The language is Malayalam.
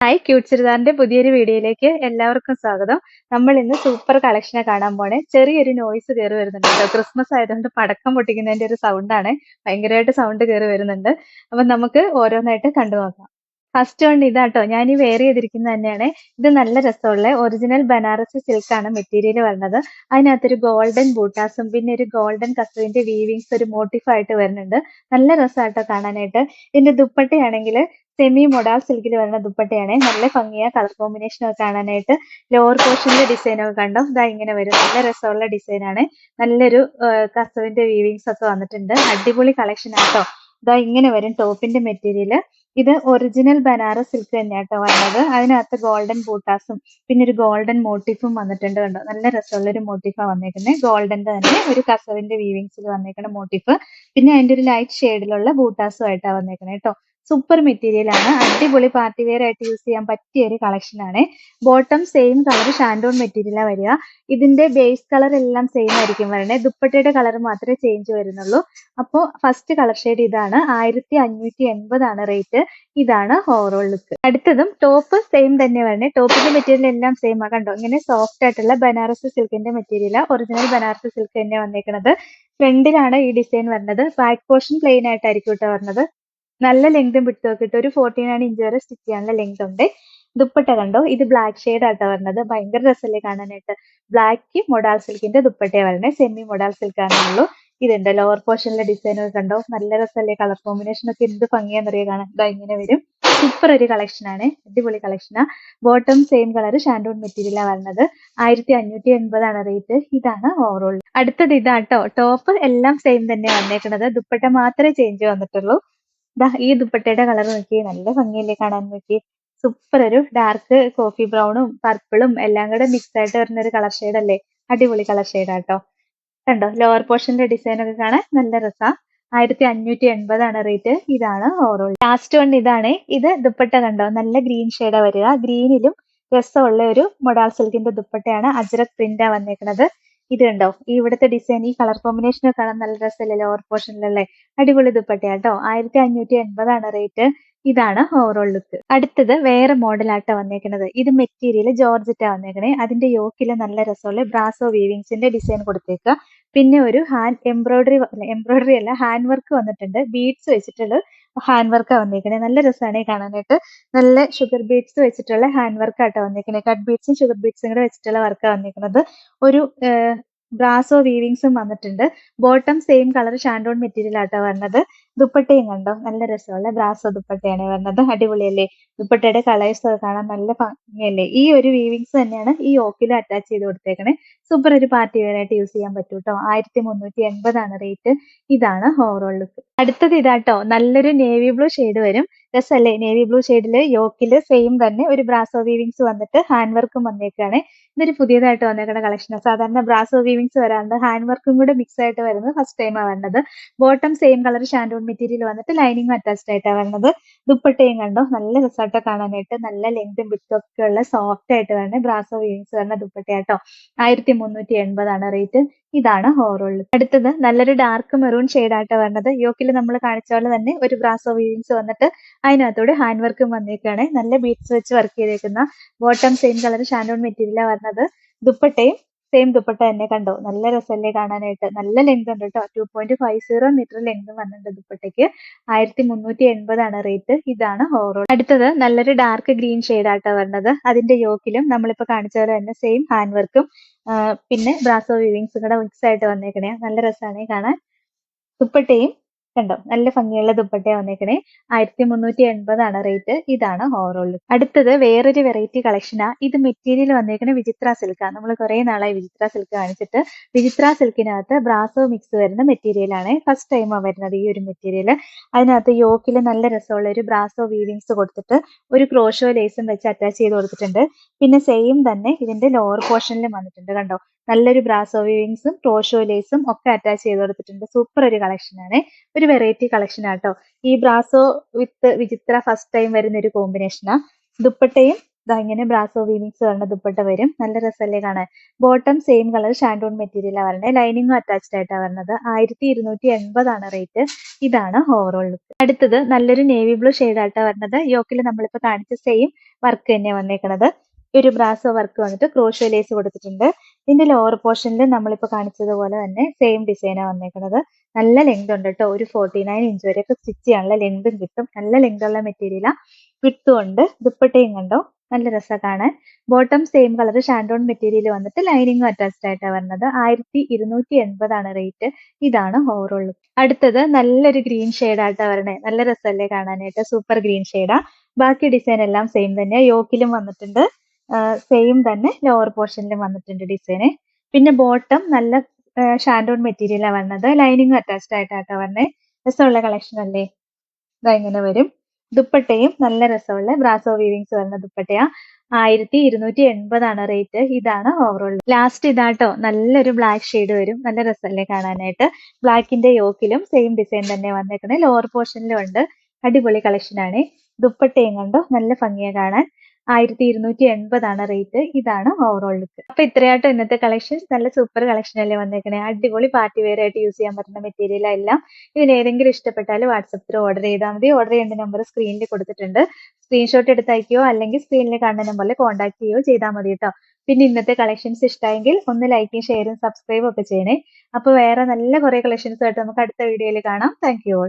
ഹായ് ക്യൂട്ട് ചുരിദാറിന്റെ പുതിയൊരു വീഡിയോയിലേക്ക് എല്ലാവർക്കും സ്വാഗതം. നമ്മൾ ഇന്ന് സൂപ്പർ കളക്ഷനെ കാണാൻ പോണേ. ചെറിയൊരു നോയ്സ് കയറി വരുന്നുണ്ട് കേട്ടോ. ക്രിസ്മസ് ആയതുകൊണ്ട് പടക്കം പൊട്ടിക്കുന്നതിന്റെ ഒരു സൗണ്ടാണ്. ഭയങ്കരമായിട്ട് സൗണ്ട് കയറി വരുന്നുണ്ട്. അപ്പൊ നമുക്ക് ഓരോന്നായിട്ട് കണ്ടു നോക്കാം. ഫസ്റ്റ് വൺ ഇതാട്ടോ. ഞാൻ ഈ വെയർ ചെയ്തിരിക്കുന്നത് തന്നെയാണ്. ഇത് നല്ല രസമുള്ള ഒറിജിനൽ ബനാറസി സിൽക്ക് ആണ് മെറ്റീരിയൽ വരുന്നത്. അതിനകത്തൊരു ഗോൾഡൻ ബൂട്ടാസും പിന്നെ ഒരു ഗോൾഡൻ കസവിന്റെ വീവിങ്സ് ഒരു മോട്ടീഫ് ആയിട്ട് വരുന്നുണ്ട്. നല്ല രസമായിട്ടോ കാണാനായിട്ട്. ഇതിന്റെ ദുപ്പട്ടയാണെങ്കിൽ സെമി മൊഡാൾ സിൽക്കിൽ വരുന്ന ദുപ്പട്ടയാണ്. നല്ല ഭംഗിയാ കളർ കോമ്പിനേഷൻ ഒക്കെ കാണാനായിട്ട്. ലോവർ പോർഷനിലെ ഡിസൈൻ ഒക്കെ കണ്ടോ, ഇതാ ഇങ്ങനെ വരും. നല്ല രസമുള്ള ഡിസൈൻ ആണ്. നല്ലൊരു കസവിന്റെ വീവിങ്സ് ഒക്കെ വന്നിട്ടുണ്ട്. അടിപൊളി കളക്ഷൻ ആട്ടോ. ഇതാ ഇങ്ങനെ വരും ടോപ്പിന്റെ മെറ്റീരിയൽ. ഇത് ഒറിജിനൽ ബനാറസ് സിൽക്ക് തന്നെയാട്ടോ വരുന്നത്. അതിനകത്ത് ഗോൾഡൻ ബൂട്ടാസും പിന്നെ ഒരു ഗോൾഡൻ മോട്ടീഫും വന്നിട്ടുണ്ട് കണ്ടോ. നല്ല രസമുള്ള ഒരു മോട്ടീഫാണ് വന്നേക്കുന്നത്. ഗോൾഡന്റെ തന്നെ ഒരു കസവിന്റെ വീവിങ്സിൽ വന്നേക്കുന്ന മോട്ടീഫ്. പിന്നെ അതിന്റെ ഒരു ലൈറ്റ് ഷെയ്ഡിലുള്ള ബൂട്ടാസും ആയിട്ടാണ് വന്നേക്കുന്നത് കേട്ടോ. സൂപ്പർ മെറ്റീരിയൽ ആണ്. അടിപൊളി പാർട്ടി വെയർ ആയിട്ട് യൂസ് ചെയ്യാൻ പറ്റിയ ഒരു കളക്ഷൻ ആണ്. ബോട്ടം സെയിം കളർ ഷാൻഡോൺ മെറ്റീരിയലാണ് വരിക. ഇതിന്റെ ബേസ് കളർ എല്ലാം സെയിം ആയിരിക്കും വരണേ. ദുപ്പട്ടയുടെ കളർ മാത്രമേ ചേഞ്ച് വരുന്നുള്ളൂ. അപ്പോൾ ഫസ്റ്റ് കളർ ഷെയ്ഡ് ഇതാണ്. 1580 ആണ് റേറ്റ്. ഇതാണ് ഓവറോൾ ലുക്ക്. അടുത്തതും ടോപ്പ് സെയിം തന്നെ വരണേ. ടോപ്പിന്റെ മെറ്റീരിയൽ എല്ലാം സെയിം ആ കണ്ടോ. ഇങ്ങനെ സോഫ്റ്റ് ആയിട്ടുള്ള ബനാറസ് സിൽക്കിന്റെ മെറ്റീരിയൽ, ഒറിജിനൽ ബനാറസ് സിൽക്ക് തന്നെ വന്നേക്കുന്നത്. ഫ്രണ്ടിലാണ് ഈ ഡിസൈൻ വരുന്നത്. ബാക്ക് പോർഷൻ പ്ലെയിൻ ആയിട്ടായിരിക്കും കേട്ടോ വരുന്നത്. നല്ല ലെങ്തും വിട്ടും ഒക്കെ ഇട്ട് ഒരു 49 ഇഞ്ച് വരെ സ്റ്റിച്ച് ചെയ്യാനുള്ള ലെങ്ത് ഉണ്ട്. ദുപ്പട്ട കണ്ടോ, ഇത് ബ്ലാക്ക് ഷെയ്ഡ് ആട്ടോ വരുന്നത്. ഭയങ്കര രസമല്ലേ കാണാനായിട്ട്. ബ്ലാക്ക് മൊഡാൾ സിൽക്കിന്റെ ദുപ്പട്ടയാണ് വരുന്നത്. സെമി മൊഡാൾ സിൽക്ക് ആണുള്ളൂ. ഇതുണ്ട് ലോവർ പോർഷനിലെ ഡിസൈൻ ഒക്കെ കണ്ടോ, നല്ല രസമല്ലേ. കളർ കോമ്പിനേഷൻ ഒക്കെ എന്ത് ഭംഗിയാന്നറിയാ കാണാൻ. ഇതാ ഇങ്ങനെ വരും. സൂപ്പർ ഒരു കളക്ഷൻ ആണ്. അടിപൊളി കളക്ഷനാ. ബോട്ടം സെയിം കളർ ഷാൻഡോൺ മെറ്റീരിയലാണ് വരുന്നത്. 1580 ആണ് റേറ്റ്. ഇതാണ് ഓവറോൾ. അടുത്തത് ഇതാട്ടോ. ടോപ്പ് എല്ലാം സെയിം തന്നെ വന്നേക്കുന്നത്. ദുപ്പട്ട മാത്രമേ ചേഞ്ച് വന്നിട്ടുള്ളൂ. ദാ ഈ ദുപ്പട്ടയുടെ കളർ നോക്കിയേ, നല്ല ഭംഗിയല്ലേ കാണാൻ. നോക്കിയേ, സൂപ്പർ ഒരു ഡാർക്ക് കോഫി ബ്രൗണും പർപ്പിളും എല്ലാം കൂടെ മിക്സ് ആയിട്ട് വരുന്ന ഒരു കളർ ഷെയ്ഡ് അല്ലേ. അടിപൊളി കളർ ഷെയ്ഡ് ആട്ടോ. കണ്ടോ, ലോവർ പോർഷന്റെ ഡിസൈൻ ഒക്കെ കാണാൻ നല്ല രസാ. 1580 ആണ് റേറ്റ്. ഇതാണ് ഓവറോൾ. ലാസ്റ്റ് വൺ ഇതാണ്. ഇത് ദുപ്പട്ട കണ്ടോ, നല്ല ഗ്രീൻ ഷെയ്ഡാ വരിക. ഗ്രീനിലും രസമുള്ള ഒരു മൊഡാൾ സിൽക്കിന്റെ ദുപ്പട്ടയാണ്. അജ്രക് പ്രിന്റാ വന്നേക്കുന്നത്. ഇത് കണ്ടോ, ഈ ഇവിടുത്തെ ഡിസൈൻ, ഈ കളർ കോമ്പിനേഷൻ ഒക്കെ കാണാൻ നല്ല രസമല്ലേ ലോവർ പോർഷനിലല്ലേ. അടിപൊളി ദുപ്പട്ടയാട്ടോ. 1580 ആണ് റേറ്റ്. ഇതാണ് ഓവറോൾ ലുക്ക്. അടുത്തത് വേറെ മോഡലാട്ടോ വന്നേക്കുന്നത്. ഇത് മെറ്റീരിയൽ ജോർജറ്റാ വന്നേക്കണേ. അതിന്റെ യോക്കില് നല്ല രസമുള്ള ബ്രാസോ വീവിങ്സിന്റെ ഡിസൈൻ കൊടുത്തേക്കുക. പിന്നെ ഒരു ഹാൻഡ് എംബ്രോയിഡറി അല്ല, ഹാൻഡ് വർക്ക് വന്നിട്ടുണ്ട്. ബീഡ്സ് വെച്ചിട്ടുള്ള ഹാൻഡ് വർക്കാ വന്നേക്കണേ. നല്ല രസമാണ് കാണാനായിട്ട്. നല്ല ഷുഗർ ബീഡ്സ് വെച്ചിട്ടുള്ള ഹാൻഡ് വർക്ക് ആട്ടോ വന്നേക്കണേ. കട്ട് ബീഡ്സും ഷുഗർ ബീഡ്സും കൂടെ വെച്ചിട്ടുള്ള വർക്കാ വന്നേക്കുന്നത്. ഒരു ബ്രാസോ വീവിങ്സും വന്നിട്ടുണ്ട്. ബോട്ടം സെയിം കളർ ഷാൻഡോൺ മെറ്റീരിയൽ ആട്ടോ വരുന്നത്. ദുപ്പട്ടയും കണ്ടോ, നല്ല രസമുള്ള ബ്രാസോ ദുപ്പട്ടയാണ് വരുന്നത്. അടിപൊളിയല്ലേ. ദുപ്പട്ടയുടെ കളേഴ്സ് ഒക്കെ കാണാൻ നല്ല ഭംഗിയല്ലേ. ഈ ഒരു വീവിങ്സ് തന്നെയാണ് ഈ യോക്കിലും അറ്റാച്ച് ചെയ്ത് കൊടുത്തേക്കണേ. സൂപ്പർ ഒരു പാർട്ടി വെയർ ആയിട്ട് യൂസ് ചെയ്യാൻ പറ്റും കേട്ടോ. 1380 ആണ് റേറ്റ്. ഇതാണ് ഓവറോൾ ലുക്ക്. അടുത്തത് ഇതാട്ടോ. നല്ലൊരു നേവി ബ്ലൂ ഷെയ്ഡ് വരും. രസല്ലേ. നേവി ബ്ലൂ ഷെയ്ഡില് യോക്കില് സെയിം തന്നെ ഒരു ബ്രാസോ വീവിങ്സ് വന്നിട്ട് ഹാൻഡ് വർക്കും വന്നേക്കാണ്. ഇതൊരു പുതിയതായിട്ട് വന്നേക്കുന്ന കളക്ഷനാണ്. സാധാരണ ബ്രാസോ വീവിങ്സ് വരാറുണ്ട്, ഹാൻഡ് വർക്കും കൂടെ മിക്സ് ആയിട്ട് വരുന്നത് ഫസ്റ്റ് ടൈമാണ് വരുന്നത്. ബോട്ടം സെയിം കളർ ഷാൻഡോൺ മെറ്റീരിയൽ വന്നിട്ട് ലൈനിങ് അറ്റാച്ച്ഡ് ആയിട്ടാണ് വരുന്നത്. ദുപ്പട്ടയും കണ്ടോ, നല്ല രസമായിട്ട് കാണാനായിട്ട്. നല്ല ലെങ്തും വിഡ്ത്തും ഒക്കെ ഉള്ള സോഫ്റ്റ് ആയിട്ട് വരുന്ന ബ്രാസോ വീവിങ്സ് വരുന്ന ദുപ്പട്ടയാട്ടോ. 1380 ആണ് റേറ്റ്. ഇതാണ് ഓവറോൾ. അടുത്തത് നല്ലൊരു ഡാർക്ക് മെറൂൺ ആയിട്ട് വരുന്നത്. യോക്കിൽ നമ്മൾ കാണിച്ച പോലെ തന്നെ ഒരു ബ്രാസോ വീവിങ്സ് വന്നിട്ട് അതിനകത്തൂടെ ഹാൻഡ് വർക്കും വന്നേക്കാണ്. നല്ല ബീഡ്സ് വെച്ച് വർക്ക് ചെയ്തേക്കുന്ന ബോട്ടം സെയിം കളർ ഷാൻഡോൺ മെറ്റീരിയലാണ് വരുന്നത്. ദുപ്പട്ടയും സെയിം ദുപ്പട്ട തന്നെ കണ്ടോ, നല്ല രസമല്ലേ കാണാനായിട്ട്. നല്ല ലെങ്ത് ഉണ്ട് കേട്ടോ. 2.50 മീറ്റർ ലെങ്ത് വന്നിട്ടുണ്ട് ദുപ്പട്ടയ്ക്ക്. 1380 ആണ് റേറ്റ്. ഇതാണ് ഓവറോൾ. അടുത്തത് നല്ലൊരു ഡാർക്ക് ഗ്രീൻ ആട്ടോ വരുന്നത്. അതിന്റെ യോക്കിലും നമ്മളിപ്പോ കാണിച്ച പോലെ തന്നെ സെയിം ഹാൻഡ് വർക്കും പിന്നെ ബ്രാസോ വീവിങ്സും കൂടെ മിക്സ് ആയിട്ട് വന്നേക്കണേ. നല്ല രസമാണ് കാണാൻ. ദുപ്പട്ടയും കണ്ടോ, നല്ല ഭംഗിയുള്ള ദുപ്പട്ടയാ വന്നേക്കണേ. 1380 ആണ് റേറ്റ്. ഇതാണ് ഓവറോൾ. അടുത്തത് വേറൊരു വെറൈറ്റി കളക്ഷനാ. ഇത് മെറ്റീരിയൽ വന്നേക്കണ വിചിത്ര സിൽക്കാ. നമ്മൾ കുറെ നാളായി വിചിത്ര സിൽക്ക് കാണിച്ചിട്ട്. വിചിത്ര സിൽക്കിനകത്ത് ബ്രാസോ മിക്സ് വരുന്ന മെറ്റീരിയൽ ആണ്. ഫസ്റ്റ് ടൈമാണ് വരുന്നത് ഈ ഒരു മെറ്റീരിയൽ. അതിനകത്ത് യോക്കിൽ നല്ല രസമുള്ള ഒരു ബ്രാസോ വീവിങ്സ് കൊടുത്തിട്ട് ഒരു ക്രോഷോ ലേസും വെച്ച് അറ്റാച്ച് ചെയ്ത് കൊടുത്തിട്ടുണ്ട്. പിന്നെ സെയിം തന്നെ ഇതിന്റെ ലോവർ പോർഷനിലും വന്നിട്ടുണ്ട് കണ്ടോ. നല്ലൊരു ബ്രാസോ വീവിങ്സും ക്രോഷോ ലേസും ഒക്കെ അറ്റാച്ച് ചെയ്ത് കൊടുത്തിട്ടുണ്ട്. സൂപ്പർ ഒരു കളക്ഷൻ ആണ്. ഒരു വെറൈറ്റി കളക്ഷൻ ആട്ടോ. ഈ ബ്രാസോ വിത്ത് വിചിത്ര ഫസ്റ്റ് ടൈം വരുന്ന ഒരു കോമ്പിനേഷനാ. ദുപ്പട്ടയും ദാ ഇങ്ങനെ ബ്രാസോ വീവിങ്സ് വരുന്ന ദുപ്പട്ട വരും. നല്ല രസമല്ലേ കാണാൻ. ബോട്ടം സെയിം കളർ ഷാൻഡൂൺ മെറ്റീരിയലാണ് വരുന്നത്. ലൈനിങ്ങും അറ്റാച്ച്ഡ് ആയിട്ടാണ് വരുന്നത്. 1280 റേറ്റ്. ഇതാണ് ഓവറോൾ ലുക്ക്. അടുത്തത് നല്ലൊരു നേവി ബ്ലൂ ഷെയ്ഡായിട്ടാണ് വരുന്നത്. യോക്കിൽ നമ്മളിപ്പോൾ കാണിച്ച സെയിം വർക്ക് തന്നെ വന്നേക്കുന്നത്. ഒരു ബ്രാസോ വർക്ക് വന്നിട്ട് ക്രോഷ്യോ ലേസ് കൊടുത്തിട്ടുണ്ട്. ഇതിന്റെ ലോവർ പോർഷനിൽ നമ്മളിപ്പോൾ കാണിച്ചതുപോലെ തന്നെ സെയിം ഡിസൈനാണ് വന്നേക്കുന്നത്. നല്ല ലെങ്ത് ഉണ്ട് കേട്ടോ. ഒരു 49 ഇഞ്ച് വരെയൊക്കെ സ്റ്റിച്ച് ചെയ്യാനുള്ള ലെങ്തും കിട്ടും. നല്ല ലെങ്ത് ഉള്ള മെറ്റീരിയലാണ്. വിട്ടും ഉണ്ട്. ദുപ്പട്ടയും കണ്ടോ, നല്ല രസമാണ് കാണാൻ. ബോട്ടം സെയിം കളർ ഷാൻഡോൺ മെറ്റീരിയൽ വന്നിട്ട് ലൈനിങ്ങും അറ്റാച്ച്ഡ് ആയിട്ടാണ് വരുന്നത്. 1280 റേറ്റ്. ഇതാണ് ഓവറോൾ ലുക്ക്. അടുത്തത് നല്ലൊരു ഗ്രീൻ ഷെയ്ഡായിട്ടാണ് വരണേ. നല്ല രസമല്ലേ കാണാനായിട്ട്. സൂപ്പർ ഗ്രീൻ ഷെയ്ഡാ. ബാക്കി ഡിസൈൻ എല്ലാം സെയിം തന്നെ. യോക്കിലും വന്നിട്ടുണ്ട്. സെയിം തന്നെ ലോവർ പോർഷനിലും വന്നിട്ടുണ്ട് ഡിസൈന്. പിന്നെ ബോട്ടം നല്ല ഷാൻഡോൺ മെറ്റീരിയലാണ് വരുന്നത്. ലൈനിങ് അറ്റാച്ച്ഡ് ആയിട്ടാട്ടോ വരുന്നത്. രസമുള്ള കളക്ഷൻ അല്ലേ. ഇതാ ഇങ്ങനെ വരും. ദുപ്പട്ടയും നല്ല രസമുള്ള ബ്രാസോ വീവിങ്സ് വരുന്ന ദുപ്പട്ടയാ. 1280 റേറ്റ്. ഇതാണ് ഓവറോൾ. ലാസ്റ്റ് ഇതാട്ടോ, നല്ലൊരു ബ്ലാക്ക് ഷെയ്ഡ് വരും. നല്ല രസമല്ലേ കാണാനായിട്ട്. ബ്ലാക്കിന്റെ യോക്കിലും സെയിം ഡിസൈൻ തന്നെ വന്നേക്കണേ. ലോവർ പോർഷനിലും ഉണ്ട്. അടിപൊളി കളക്ഷൻ ആണ്. ദുപ്പട്ടയും കണ്ടോ, നല്ല ഭംഗിയാ കാണാൻ. 1280 റേറ്റ്. ഇതാണ് ഓവറോൾ ലുക്ക്. അപ്പൊ ഇത്രയാട്ടോ ഇന്നത്തെ കളക്ഷൻ. നല്ല സൂപ്പർ കളക്ഷൻ അല്ലേ വന്നേക്കണേ. അടിപൊളി പാർട്ടി വെയർ ആയിട്ട് യൂസ് ചെയ്യാൻ പറ്റുന്ന മെറ്റീരിയൽ എല്ലാം. ഇതിൽ ഏതെങ്കിലും ഇഷ്ടപ്പെട്ടാൽ വാട്സപ്പിൽ ഓർഡർ ചെയ്താൽ മതി. ഓർഡർ ചെയ്യേണ്ട നമ്പർ സ്ക്രീനിൽ കൊടുത്തിട്ടുണ്ട്. സ്ക്രീൻഷോട്ട് എടുത്ത് അയക്കുകയോ അല്ലെങ്കിൽ സ്ക്രീനിൽ കാണുന്ന നമ്പറിൽ കോൺടാക്ട് ചെയ്യുകയോ ചെയ്താൽ മതി കേട്ടോ. പിന്നെ ഇന്നത്തെ കളക്ഷൻസ് ഇഷ്ടമായെങ്കിൽ ഒന്ന് ലൈക്കും ഷെയറും സബ്സ്ക്രൈബും ഒക്കെ ചെയ്യണേ. അപ്പൊ വേറെ നല്ല കുറെ കളക്ഷൻസ് ആയിട്ട് നമുക്ക് അടുത്ത വീഡിയോയിൽ കാണാം. Thank you all.